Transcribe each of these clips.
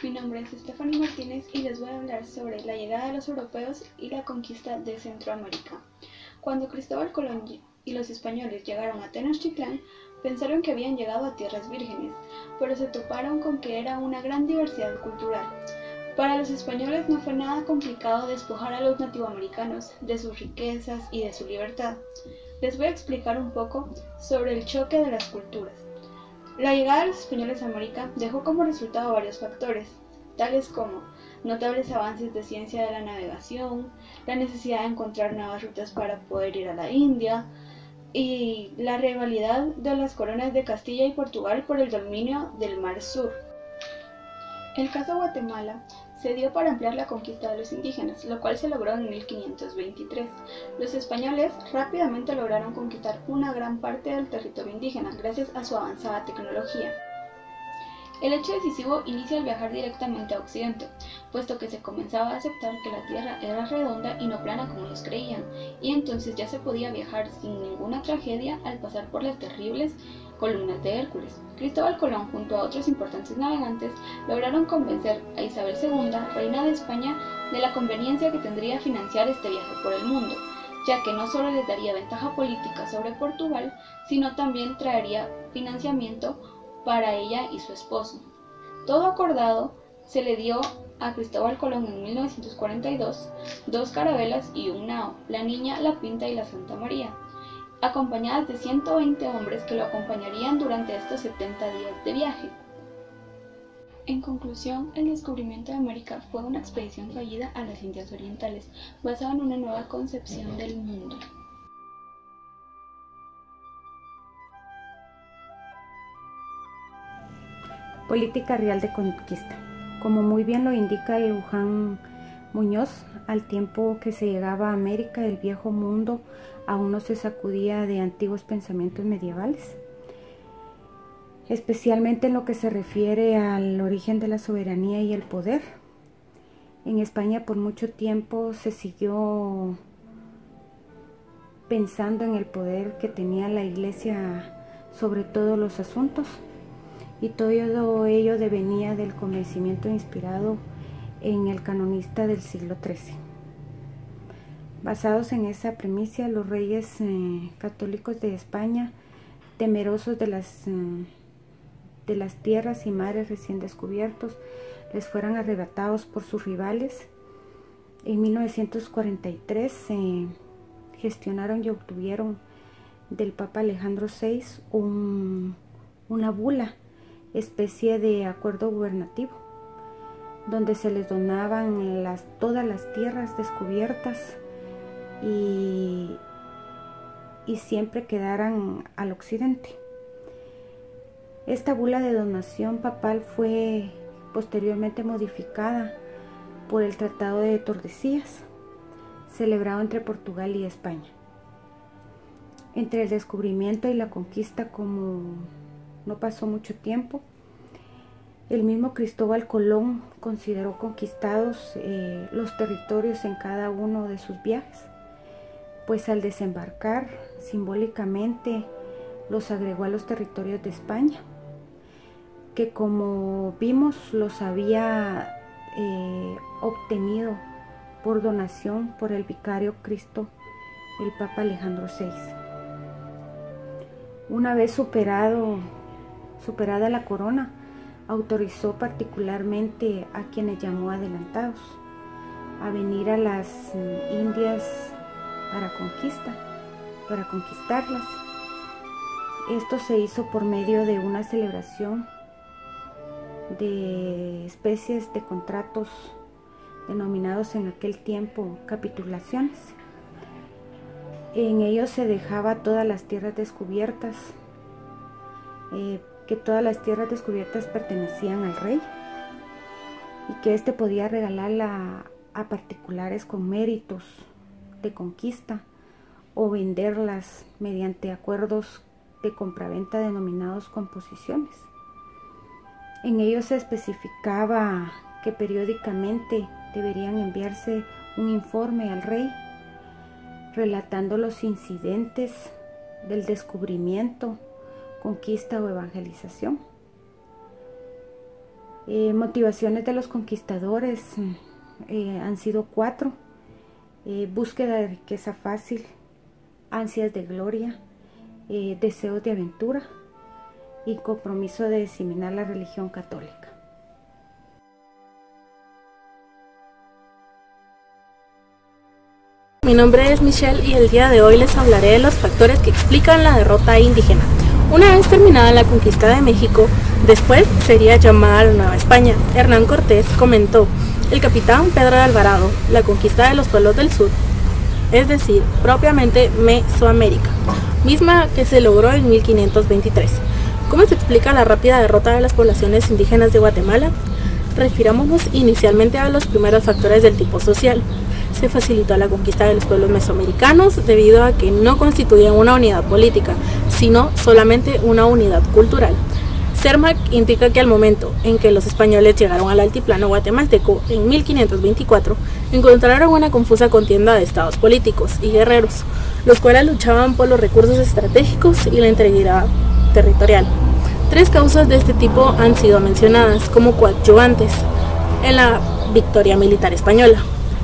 Mi nombre es Stephanie Martínez y les voy a hablar sobre la llegada de los europeos y la conquista de Centroamérica. Cuando Cristóbal Colón y los españoles llegaron a Tenochtitlán, pensaron que habían llegado a tierras vírgenes, pero se toparon con que era una gran diversidad cultural. Para los españoles no fue nada complicado despojar a los nativoamericanos de sus riquezas y de su libertad. Les voy a explicar un poco sobre el choque de las culturas. La llegada de los españoles a América dejó como resultado varios factores, tales como notables avances de ciencia de la navegación, la necesidad de encontrar nuevas rutas para poder ir a la India y la rivalidad de las coronas de Castilla y Portugal por el dominio del Mar Sur. El caso Guatemala se dio para ampliar la conquista de los indígenas, lo cual se logró en 1523. Los españoles rápidamente lograron conquistar una gran parte del territorio indígena gracias a su avanzada tecnología. El hecho decisivo inicia al viajar directamente a Occidente, puesto que se comenzaba a aceptar que la Tierra era redonda y no plana como ellos creían, y entonces ya se podía viajar sin ninguna tragedia al pasar por las terribles columnas de Hércules. Cristóbal Colón, junto a otros importantes navegantes, lograron convencer a Isabel II, reina de España, de la conveniencia que tendría financiar este viaje por el mundo, ya que no solo les daría ventaja política sobre Portugal, sino también traería financiamiento para ella y su esposo. Todo acordado, se le dio a Cristóbal Colón en 1942 dos carabelas y un nao, la Niña, la Pinta y la Santa María, acompañadas de 120 hombres que lo acompañarían durante estos 70 días de viaje. En conclusión, el descubrimiento de América fue una expedición fallida a las Indias Orientales, basada en una nueva concepción del mundo. Política real de conquista. Como muy bien lo indica el Luján Muñoz, al tiempo que se llegaba a América, el viejo mundo aún no se sacudía de antiguos pensamientos medievales, especialmente en lo que se refiere al origen de la soberanía y el poder. En España por mucho tiempo se siguió pensando en el poder que tenía la Iglesia sobre todos los asuntos, y todo ello devenía del convencimiento inspirado en el canonista del siglo XIII. Basados en esa premisa, los reyes católicos de España, temerosos de las tierras y mares recién descubiertos, les fueran arrebatados por sus rivales. En 1943 gestionaron y obtuvieron del Papa Alejandro VI una bula, especie de acuerdo gubernativo, donde se les donaban todas las tierras descubiertas y siempre quedaran al occidente. Esta bula de donación papal fue posteriormente modificada por el Tratado de Tordesillas, celebrado entre Portugal y España. Entre el descubrimiento y la conquista, como no pasó mucho tiempo, el mismo Cristóbal Colón consideró conquistados los territorios en cada uno de sus viajes, pues al desembarcar simbólicamente los agregó a los territorios de España, que como vimos los había obtenido por donación por el vicario Cristo, el Papa Alejandro VI. Una vez superada la corona, autorizó particularmente a quienes llamó adelantados a venir a las Indias para conquistarlas. Esto se hizo por medio de una celebración de especies de contratos denominados en aquel tiempo capitulaciones. En ellos se dejaba todas las tierras descubiertas, que todas las tierras descubiertas pertenecían al rey y que éste podía regalarla a particulares con méritos de conquista o venderlas mediante acuerdos de compraventa denominados composiciones. En ellos se especificaba que periódicamente deberían enviarse un informe al rey relatando los incidentes del descubrimiento, conquista o evangelización. Motivaciones de los conquistadores han sido 4: búsqueda de riqueza fácil, ansias de gloria, deseos de aventura y compromiso de diseminar la religión católica. Mi nombre es Michelle y el día de hoy les hablaré de los factores que explican la derrota indígena. Una vez terminada la conquista de México, después sería llamada la Nueva España. Hernán Cortés comentó: el capitán Pedro de Alvarado, la conquista de los pueblos del sur, es decir, propiamente Mesoamérica, misma que se logró en 1523. ¿Cómo se explica la rápida derrota de las poblaciones indígenas de Guatemala? Refirámonos inicialmente a los primeros factores del tipo social. Se facilitó la conquista de los pueblos mesoamericanos debido a que no constituían una unidad política, sino solamente una unidad cultural. Cermak indica que al momento en que los españoles llegaron al altiplano guatemalteco en 1524, encontraron una confusa contienda de estados políticos y guerreros, los cuales luchaban por los recursos estratégicos y la integridad territorial. 3 causas de este tipo han sido mencionadas como coadyuvantes en la victoria militar española.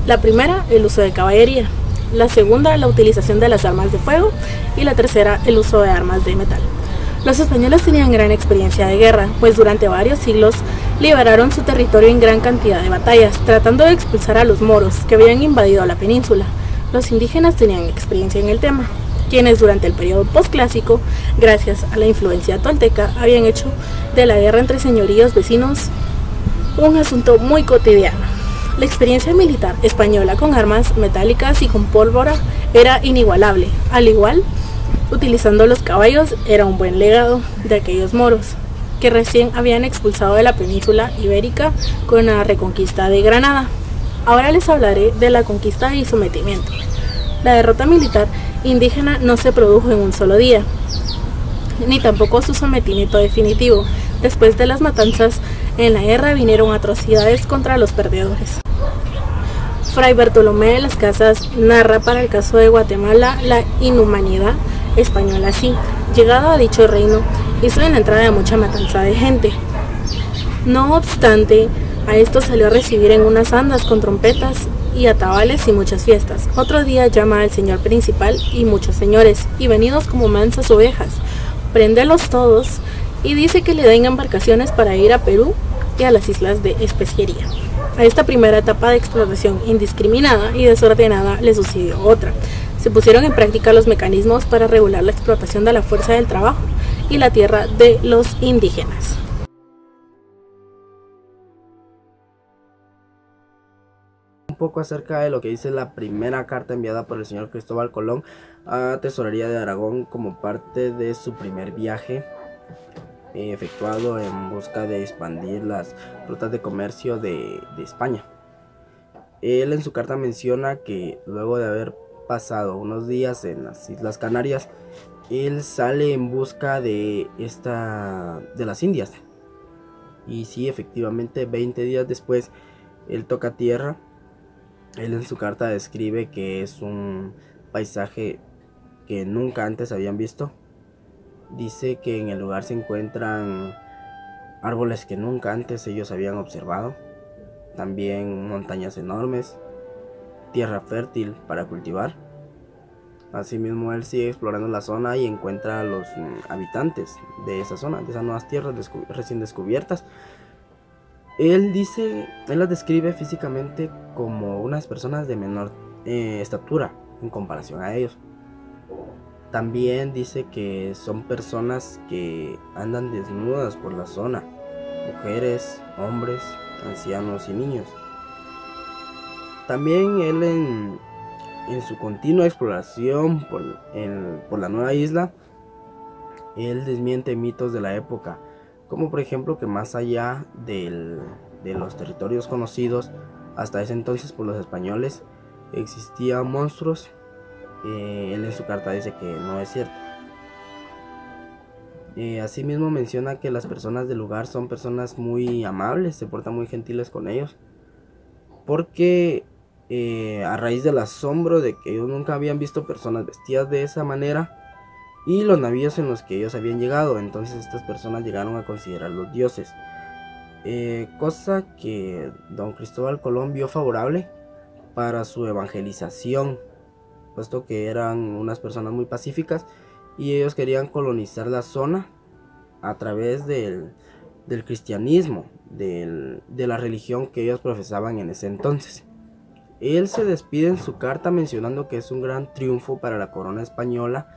La primera, el uso de caballería; la segunda, la utilización de las armas de fuego; y la tercera, el uso de armas de metal. Los españoles tenían gran experiencia de guerra, pues durante varios siglos liberaron su territorio en gran cantidad de batallas, tratando de expulsar a los moros que habían invadido la península. Los indígenas tenían experiencia en el tema, quienes durante el periodo postclásico, gracias a la influencia tolteca, habían hecho de la guerra entre señoríos vecinos un asunto muy cotidiano. La experiencia militar española con armas metálicas y con pólvora era inigualable. Al igual, utilizando los caballos era un buen legado de aquellos moros que recién habían expulsado de la península ibérica con la reconquista de Granada. Ahora les hablaré de la conquista y sometimiento. La derrota militar indígena no se produjo en un solo día, ni tampoco su sometimiento definitivo. Después de las matanzas en la guerra vinieron atrocidades contra los perdedores. Fray Bartolomé de las Casas narra para el caso de Guatemala la inhumanidad española así: llegado a dicho reino, hizo en la entrada mucha matanza de gente. No obstante, a esto salió a recibir en unas andas con trompetas y atabales y muchas fiestas. Otro día llama al señor principal y muchos señores, y venidos como mansas ovejas, préndelos todos y dice que le den embarcaciones para ir a Perú y a las islas de Especiería. A esta primera etapa de explotación indiscriminada y desordenada le sucedió otra. Se pusieron en práctica los mecanismos para regular la explotación de la fuerza del trabajo y la tierra de los indígenas. Un poco acerca de lo que dice la primera carta enviada por el señor Cristóbal Colón a Tesorería de Aragón como parte de su primer viaje efectuado en busca de expandir las rutas de comercio de España. Él en su carta menciona que luego de haber pasado unos días en las Islas Canarias, él sale en busca de las Indias. Y sí, efectivamente, 20 días después, él toca tierra. Él en su carta describe que es un paisaje que nunca antes habían visto. Dice que en el lugar se encuentran árboles que nunca antes ellos habían observado. También montañas enormes, tierra fértil para cultivar. Asimismo, él sigue explorando la zona y encuentra a los habitantes de esa zona, de esas nuevas tierras recién descubiertas. Él las describe físicamente como unas personas de menor estatura en comparación a ellos. También dice que son personas que andan desnudas por la zona, mujeres, hombres, ancianos y niños. También él en su continua exploración por la nueva isla, él desmiente mitos de la época, como por ejemplo que más allá de los territorios conocidos hasta ese entonces por los españoles, existían monstruos. Él en su carta dice que no es cierto. Asimismo menciona que las personas del lugar son personas muy amables, se portan muy gentiles con ellos, porque a raíz del asombro de que ellos nunca habían visto personas vestidas de esa manera y los navíos en los que ellos habían llegado, entonces estas personas llegaron a considerarlos dioses. cosa que don Cristóbal Colón vio favorable para su evangelización, puesto que eran unas personas muy pacíficas y ellos querían colonizar la zona a través del cristianismo, de la religión que ellos profesaban en ese entonces. Él se despide en su carta mencionando que es un gran triunfo para la corona española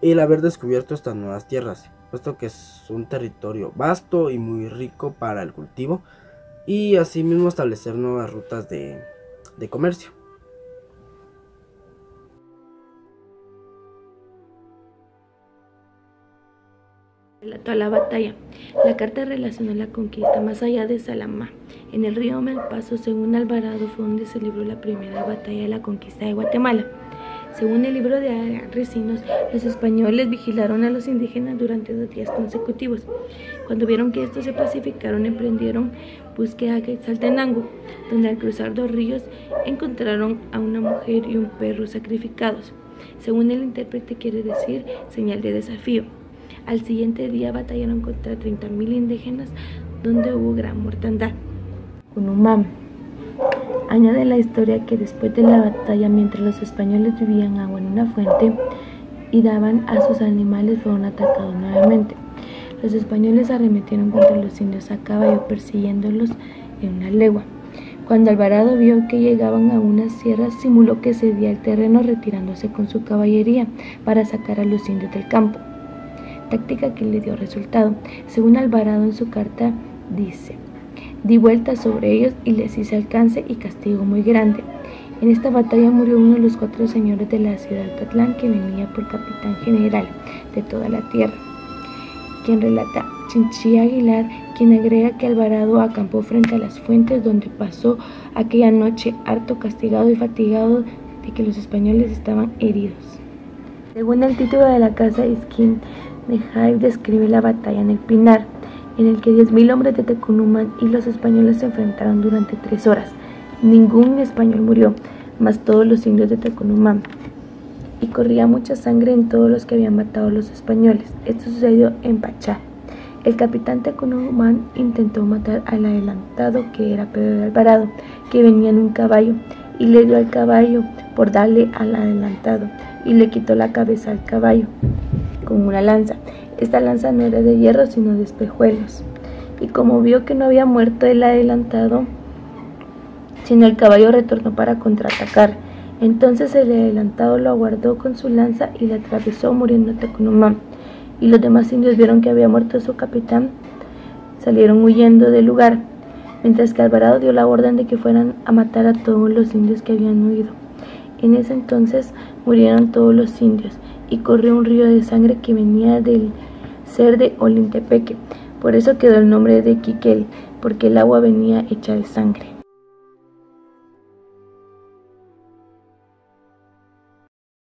el haber descubierto estas nuevas tierras, puesto que es un territorio vasto y muy rico para el cultivo, y asimismo establecer nuevas rutas de comercio. Relató a la batalla. La carta relaciona la conquista más allá de Salamá, en el río Malpaso. Según Alvarado, fue donde se libró la primera batalla de la conquista de Guatemala. Según el libro de Recinos, los españoles vigilaron a los indígenas durante 2 días consecutivos. Cuando vieron que estos se pacificaron, emprendieron búsqueda a Quetzaltenango, donde al cruzar 2 ríos encontraron a una mujer y un perro sacrificados. Según el intérprete, quiere decir señal de desafío. Al siguiente día batallaron contra 30.000 indígenas, donde hubo gran mortandad. Cunumán. Añade la historia que después de la batalla, mientras los españoles bebían agua en una fuente y daban a sus animales, fueron atacados nuevamente. Los españoles arremetieron contra los indios a caballo, persiguiéndolos en una legua. Cuando Alvarado vio que llegaban a unas sierras, simuló que cedía el terreno, retirándose con su caballería para sacar a los indios del campo, táctica que le dio resultado. Según Alvarado, en su carta dice: di vuelta sobre ellos y les hice alcance y castigo muy grande. En esta batalla murió uno de los 4 señores de la ciudad de Atlán, que venía por capitán general de toda la tierra. Quien relata Chinchilla Aguilar, quien agrega que Alvarado acampó frente a las fuentes, donde pasó aquella noche harto castigado y fatigado de que los españoles estaban heridos. Según el título de la casa Isquín de Jaime, describe la batalla en el Pinar, en el que 10.000 hombres de Tecunumán y los españoles se enfrentaron durante 3 horas. Ningún español murió, mas todos los indios de Tecunumán, y corría mucha sangre en todos los que habían matado a los españoles. Esto sucedió en Pachá. El capitán Tecunumán intentó matar al adelantado, que era Pedro de Alvarado, que venía en un caballo, y le dio al caballo por darle al adelantado, y le quitó la cabeza al caballo con una lanza. Esta lanza no era de hierro, sino de espejuelos. Y como vio que no había muerto el adelantado, sino el caballo, retornó para contraatacar. Entonces el adelantado lo aguardó con su lanza y le atravesó, muriendo Tecunumán. Y los demás indios vieron que había muerto su capitán, salieron huyendo del lugar, mientras que Alvarado dio la orden de que fueran a matar a todos los indios que habían huido. En ese entonces murieron todos los indios, y corrió un río de sangre que venía del ser de Olintepeque. Por eso quedó el nombre de Quiquel, porque el agua venía hecha de sangre.